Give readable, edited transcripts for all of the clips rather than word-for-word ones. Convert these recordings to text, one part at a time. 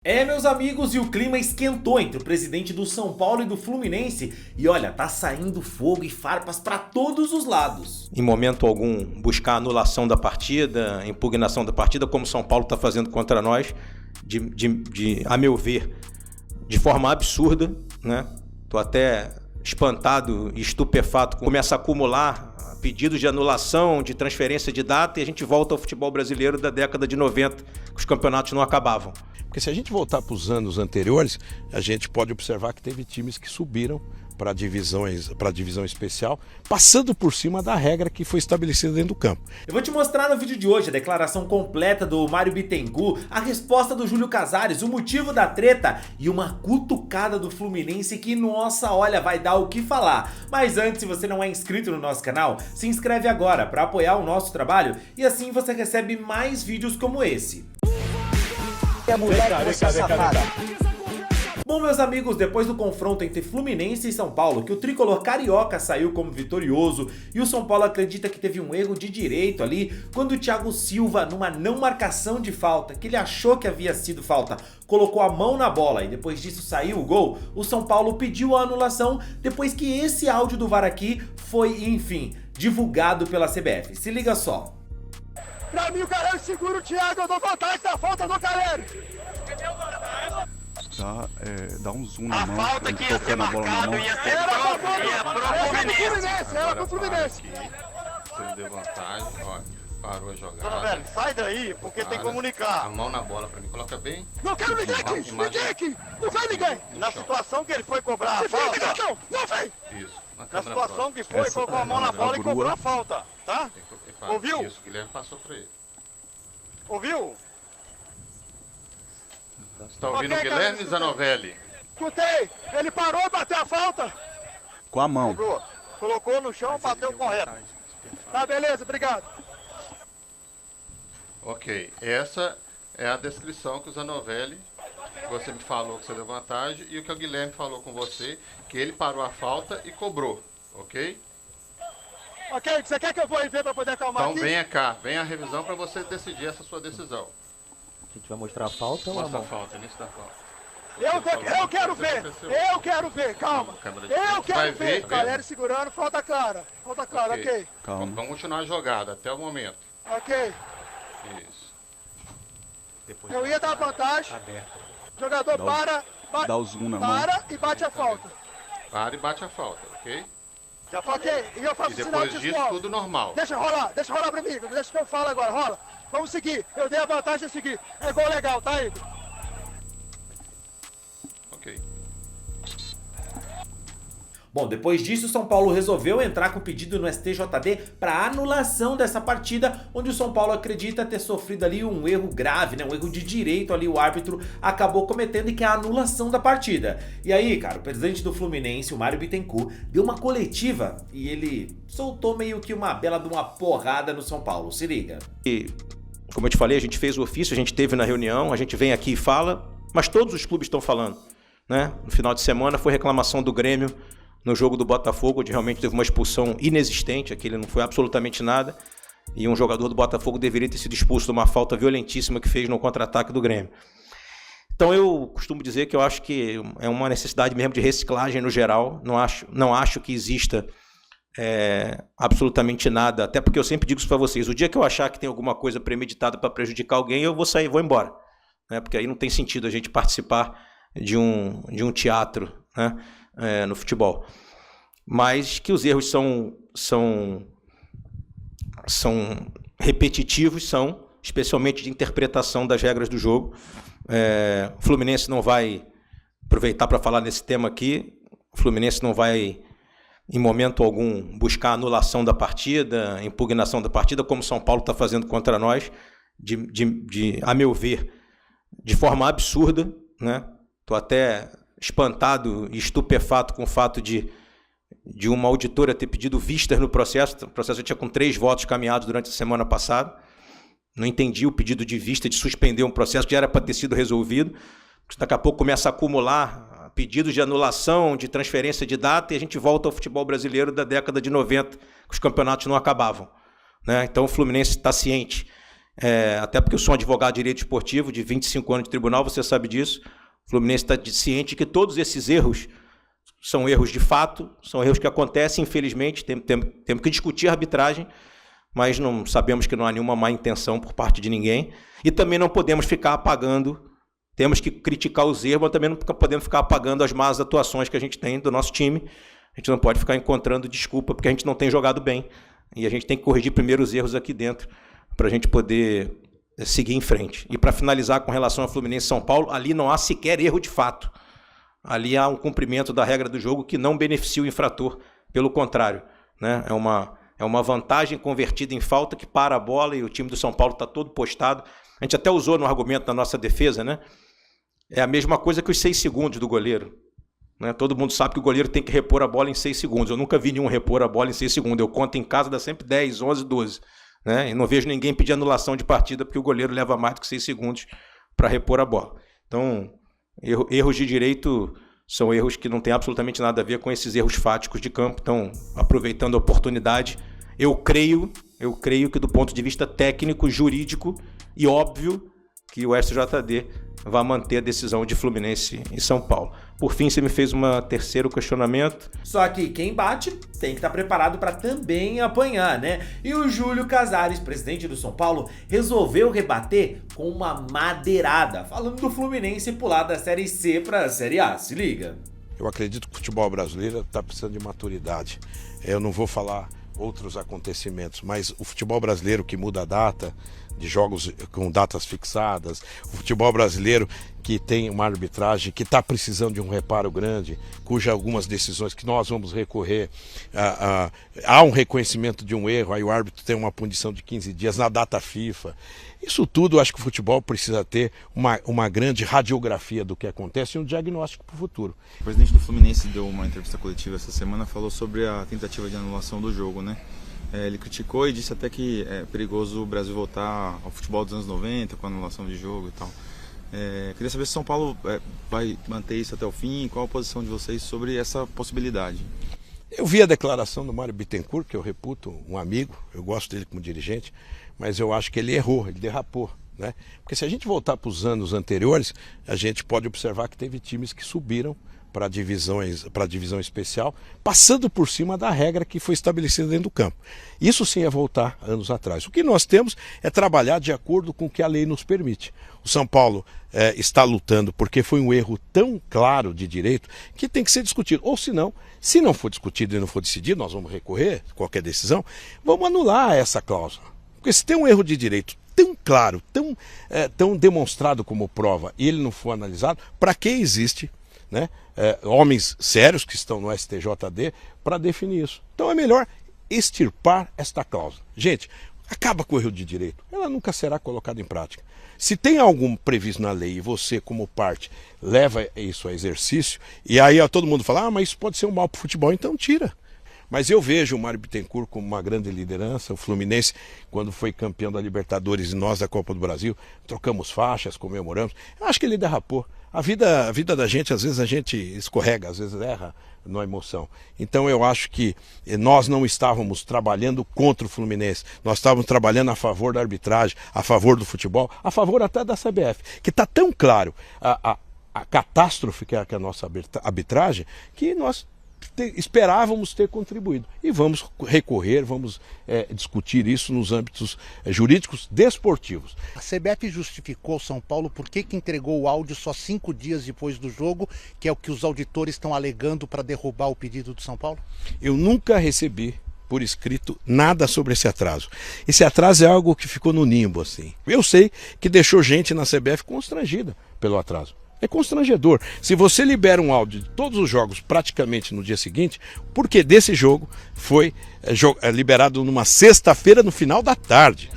Meus amigos, e o clima esquentou entre o presidente do São Paulo e do Fluminense. E olha, tá saindo fogo e farpas pra todos os lados. Em momento algum, buscar anulação da partida, impugnação da partida, como o São Paulo está fazendo contra nós, a meu ver, de forma absurda, né? Tô até espantado e estupefato. Começa a acumular pedidos de anulação, de transferência de data, e a gente volta ao futebol brasileiro da década de 90, que os campeonatos não acabavam. Porque se a gente voltar para os anos anteriores, a gente pode observar que teve times que subiram para a divisão especial, passando por cima da regra que foi estabelecida dentro do campo. Eu vou te mostrar no vídeo de hoje a declaração completa do Mário Bittencourt, a resposta do Júlio Casares, o motivo da treta e uma cutucada do Fluminense que, nossa, olha, vai dar o que falar. Mas antes, se você não é inscrito no nosso canal, se inscreve agora para apoiar o nosso trabalho e assim você recebe mais vídeos como esse. Bom, meus amigos, depois do confronto entre Fluminense e São Paulo, que o tricolor carioca saiu como vitorioso e o São Paulo acredita que teve um erro de direito ali, quando o Thiago Silva, numa não marcação de falta, que ele achou que havia sido falta, colocou a mão na bola e depois disso saiu o gol, o São Paulo pediu a anulação depois que esse áudio do VAR aqui foi, enfim, divulgado pela CBF. Se liga só. Pra mim o Galeno segura o Thiago, eu dou vantagem da falta do Galeno. Dá um zoom na mão, Falta que ia ser tocando a bola na mão. Era pro Fluminense. Se ele deu vantagem, ó, parou a jogada. Dona Velho, sai daí, porque tem que comunicar. A mão na bola pra mim, coloca bem. Não quero ninguém aqui, ninguém aqui, não vem ninguém. Na situação que ele foi cobrar a falta, não vem. Isso. Na situação que foi, colocou a mão na bola e cobrou a falta, tá? Ouviu? Isso, o Guilherme passou pra ele. Ouviu? Você tá ouvindo o Guilherme Zanovelli? Escutei, ele parou, bateu a falta. Com a mão. Colocou no chão, bateu correto. Tá, beleza, obrigado. Ok, essa é a descrição que o Zanovelli, você me falou que você deu vantagem, e o que o Guilherme falou com você, que ele parou a falta e cobrou, ok? Ok, você quer que eu vou aí ver pra poder acalmar Então aqui? venha cá, venha a revisão para você decidir essa sua decisão. A gente vai mostrar a falta ou a Mostra a mão? falta, início da falta. Eu quero ver, calma. Eu quero ver, galera segurando, falta clara, ok. Calma. Vamos continuar a jogada até o momento. Ok. Isso. Eu ia dar vantagem, jogador Dá o zoom na mão. para e bate a falta. Para e bate a falta, ok? Ok, e eu faço E sinal depois de disso, escola. tudo normal. Deixa rolar pra mim, deixa que eu falo agora, rola. Vamos seguir, eu dei a vantagem de seguir. É gol legal, tá, Igor? Ok. Bom, depois disso, o São Paulo resolveu entrar com pedido no STJD para anulação dessa partida, onde o São Paulo acredita ter sofrido ali um erro grave, né? Um erro de direito ali, o árbitro acabou cometendo, e que é a anulação da partida. E aí, cara, o presidente do Fluminense, o Mário Bittencourt, deu uma coletiva e ele soltou meio que uma bela de uma porrada no São Paulo. Se liga. E, como eu te falei, a gente fez o ofício, a gente teve na reunião, a gente vem aqui e fala, mas todos os clubes estão falando, né? No final de semana foi reclamação do Grêmio no jogo do Botafogo, onde realmente teve uma expulsão inexistente, aquele não foi absolutamente nada, e um jogador do Botafogo deveria ter sido expulso de uma falta violentíssima que fez no contra-ataque do Grêmio. Então eu costumo dizer que eu acho que é uma necessidade mesmo de reciclagem no geral, não acho que exista absolutamente nada, até porque eu sempre digo isso para vocês, o dia que eu achar que tem alguma coisa premeditada para prejudicar alguém, eu vou sair, vou embora, né? Porque aí não tem sentido a gente participar de um teatro, né? No futebol, mas que os erros são repetitivos, especialmente de interpretação das regras do jogo. O Fluminense não vai aproveitar para falar nesse tema aqui, o Fluminense não vai em momento algum buscar anulação da partida, impugnação da partida, como o São Paulo está fazendo contra nós, a meu ver, de forma absurda, né? Tô até espantado e estupefato com o fato de uma auditora ter pedido vistas no processo. O processo já tinha com 3 votos caminhados durante a semana passada. Não entendi o pedido de vista de suspender um processo que já era para ter sido resolvido. Daqui a pouco começa a acumular pedidos de anulação, de transferência de data, e a gente volta ao futebol brasileiro da década de 90, que os campeonatos não acabavam, né? Então o Fluminense está ciente até porque eu sou um advogado de direito esportivo de 25 anos de tribunal, você sabe disso. O Fluminense está ciente que todos esses erros são erros de fato, são erros que acontecem, infelizmente, temos que discutir a arbitragem, mas não sabemos que não há nenhuma má intenção por parte de ninguém. E também não podemos ficar apagando, temos que criticar os erros, mas também não podemos ficar apagando as más atuações que a gente tem do nosso time. A gente não pode ficar encontrando desculpa porque a gente não tem jogado bem. E a gente tem que corrigir primeiro os erros aqui dentro para a gente poder seguir em frente. E para finalizar com relação ao Fluminense e São Paulo, ali não há sequer erro de fato. Ali há um cumprimento da regra do jogo que não beneficia o infrator, pelo contrário, né? É uma vantagem convertida em falta que para a bola e o time do São Paulo está todo postado. A gente até usou no argumento da nossa defesa, né? É a mesma coisa que os 6 segundos do goleiro. Né? Todo mundo sabe que o goleiro tem que repor a bola em 6 segundos. Eu nunca vi nenhum repor a bola em 6 segundos. Eu conto em casa, dá sempre 10, 11, 12. Né? E não vejo ninguém pedir anulação de partida porque o goleiro leva mais do que 6 segundos para repor a bola. Então, erros de direito são erros que não têm absolutamente nada a ver com esses erros fáticos de campo. Então, aproveitando a oportunidade, eu creio que do ponto de vista técnico, jurídico e óbvio que o SJD vai manter a decisão de Fluminense e São Paulo. Por fim, você me fez um terceiro questionamento. Só que quem bate tem que estar preparado para também apanhar, né? E o Júlio Casares, presidente do São Paulo, resolveu rebater com uma madeirada, falando do Fluminense pular da Série C para a Série A. Se liga. Eu acredito que o futebol brasileiro está precisando de maturidade. Eu não vou falar outros acontecimentos, mas o futebol brasileiro que muda a data de jogos com datas fixadas, o futebol brasileiro que tem uma arbitragem que está precisando de um reparo grande, cuja algumas decisões que nós vamos recorrer, há um reconhecimento de um erro, aí o árbitro tem uma punição de 15 dias na data FIFA. Isso tudo, acho que o futebol precisa ter uma grande radiografia do que acontece e um diagnóstico para o futuro. O presidente do Fluminense deu uma entrevista coletiva essa semana, falou sobre a tentativa de anulação do jogo, né? Ele criticou e disse até que é perigoso o Brasil voltar ao futebol dos anos 90 com a anulação de jogo e tal. Queria saber se São Paulo vai manter isso até o fim, qual a posição de vocês sobre essa possibilidade? Eu vi a declaração do Mário Bittencourt, que eu reputo um amigo, eu gosto dele como dirigente, mas eu acho que ele errou, ele derrapou, né? Porque se a gente voltar para os anos anteriores, a gente pode observar que teve times que subiram para a divisão especial, passando por cima da regra que foi estabelecida dentro do campo. Isso sim é voltar anos atrás. O que nós temos é trabalhar de acordo com o que a lei nos permite. O São Paulo está lutando porque foi um erro tão claro de direito que tem que ser discutido. Ou se não for discutido e não for decidido, nós vamos recorrer, qualquer decisão, vamos anular essa cláusula. Porque se tem um erro de direito tão claro, tão demonstrado como prova, e ele não for analisado, para que existe, né, homens sérios que estão no STJD para definir isso? Então é melhor extirpar esta cláusula. Gente, acaba com o erro de direito. Ela nunca será colocada em prática. Se tem algum previsto na lei e você, como parte, leva isso a exercício, e aí todo mundo fala, mas isso pode ser um mal para o futebol, então tira. Mas eu vejo o Mário Bittencourt como uma grande liderança. O Fluminense, quando foi campeão da Libertadores e nós da Copa do Brasil, trocamos faixas, comemoramos. Eu acho que ele derrapou. A vida da gente, às vezes a gente escorrega, às vezes erra na emoção. Então eu acho que nós não estávamos trabalhando contra o Fluminense, nós estávamos trabalhando a favor da arbitragem, a favor do futebol, a favor até da CBF, que está tão claro a catástrofe que é a nossa arbitragem, que nós esperávamos ter contribuído. E vamos recorrer, vamos discutir isso nos âmbitos jurídicos desportivos. A CBF justificou São Paulo por que entregou o áudio só 5 dias depois do jogo, que é o que os auditores estão alegando para derrubar o pedido do São Paulo? Eu nunca recebi por escrito nada sobre esse atraso. Esse atraso é algo que ficou no limbo, assim. Eu sei que deixou gente na CBF constrangida pelo atraso. É constrangedor. Se você libera um áudio de todos os jogos praticamente no dia seguinte, porque desse jogo foi liberado numa sexta-feira no final da tarde,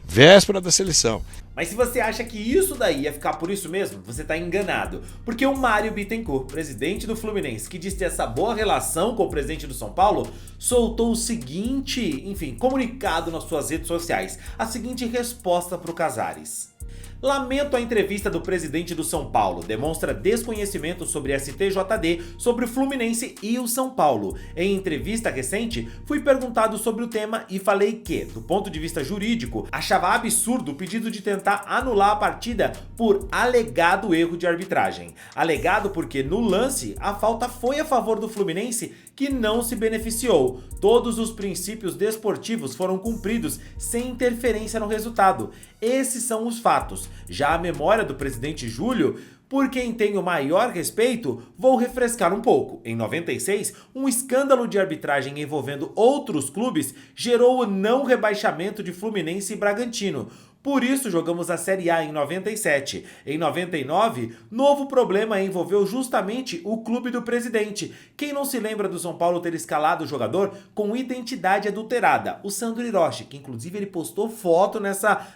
véspera da seleção. Mas se você acha que isso daí ia ficar por isso mesmo, você tá enganado. Porque o Mário Bittencourt, presidente do Fluminense, que diz ter essa boa relação com o presidente do São Paulo, soltou o seguinte, comunicado nas suas redes sociais, a seguinte resposta pro Casares. Lamento a entrevista do presidente do São Paulo, demonstra desconhecimento sobre STJD, sobre o Fluminense e o São Paulo. Em entrevista recente, fui perguntado sobre o tema e falei que, do ponto de vista jurídico, achava absurdo o pedido de tentar anular a partida por alegado erro de arbitragem. Alegado porque, no lance, a falta foi a favor do Fluminense, que não se beneficiou. Todos os princípios desportivos foram cumpridos sem interferência no resultado. Esses são os fatos. Já a memória do presidente Júlio, por quem tenho maior respeito, vou refrescar um pouco. Em 96, um escândalo de arbitragem envolvendo outros clubes gerou o não rebaixamento de Fluminense e Bragantino. Por isso jogamos a Série A em 97. Em 99, novo problema envolveu justamente o clube do presidente. Quem não se lembra do São Paulo ter escalado o jogador com identidade adulterada? O Sandro Hiroshi, que inclusive ele postou foto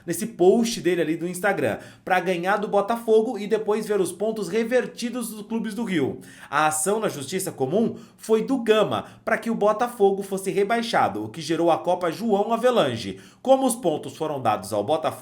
nesse post dele ali do Instagram, para ganhar do Botafogo e depois ver os pontos revertidos dos clubes do Rio. A ação na Justiça Comum foi do Gama, para que o Botafogo fosse rebaixado, o que gerou a Copa João Avelange. Como os pontos foram dados ao Botafogo,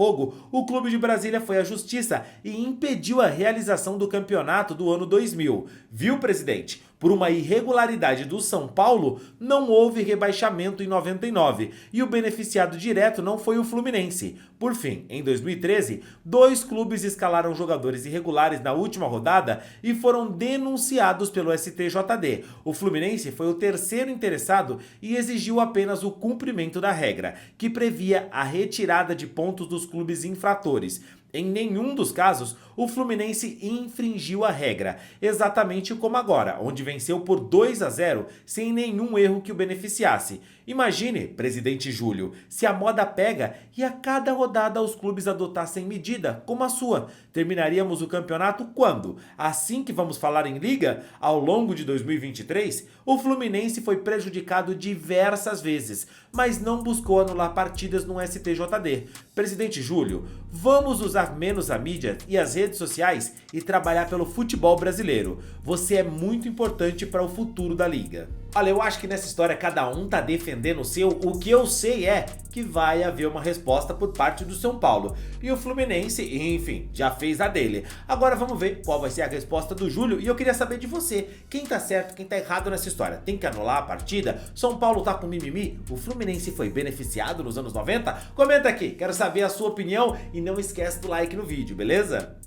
o clube de Brasília foi à justiça e impediu a realização do campeonato do ano 2000. Viu, presidente? Por uma irregularidade do São Paulo, não houve rebaixamento em 99 e o beneficiado direto não foi o Fluminense. Por fim, em 2013, 2 clubes escalaram jogadores irregulares na última rodada e foram denunciados pelo STJD. O Fluminense foi o terceiro interessado e exigiu apenas o cumprimento da regra, que previa a retirada de pontos dos clubes infratores. Em nenhum dos casos, o Fluminense infringiu a regra, exatamente como agora, onde venceu por 2-0 sem nenhum erro que o beneficiasse. Imagine, presidente Júlio, se a moda pega e a cada rodada os clubes adotassem medida como a sua. Terminaríamos o campeonato quando? Assim que vamos falar em liga? Ao longo de 2023, o Fluminense foi prejudicado diversas vezes, mas não buscou anular partidas no STJD. Presidente Júlio, vamos usar menos a mídia e as redes sociais e trabalhar pelo futebol brasileiro. Você é muito importante para o futuro da liga. Olha, eu acho que nessa história cada um tá defendendo o seu. O que eu sei é que vai haver uma resposta por parte do São Paulo. E o Fluminense, enfim, já fez a dele. Agora vamos ver qual vai ser a resposta do Júlio. E eu queria saber de você. Quem tá certo, quem tá errado nessa história? Tem que anular a partida? São Paulo tá com mimimi? O Fluminense foi beneficiado nos anos 90? Comenta aqui, quero saber a sua opinião. E não esquece do like no vídeo, beleza?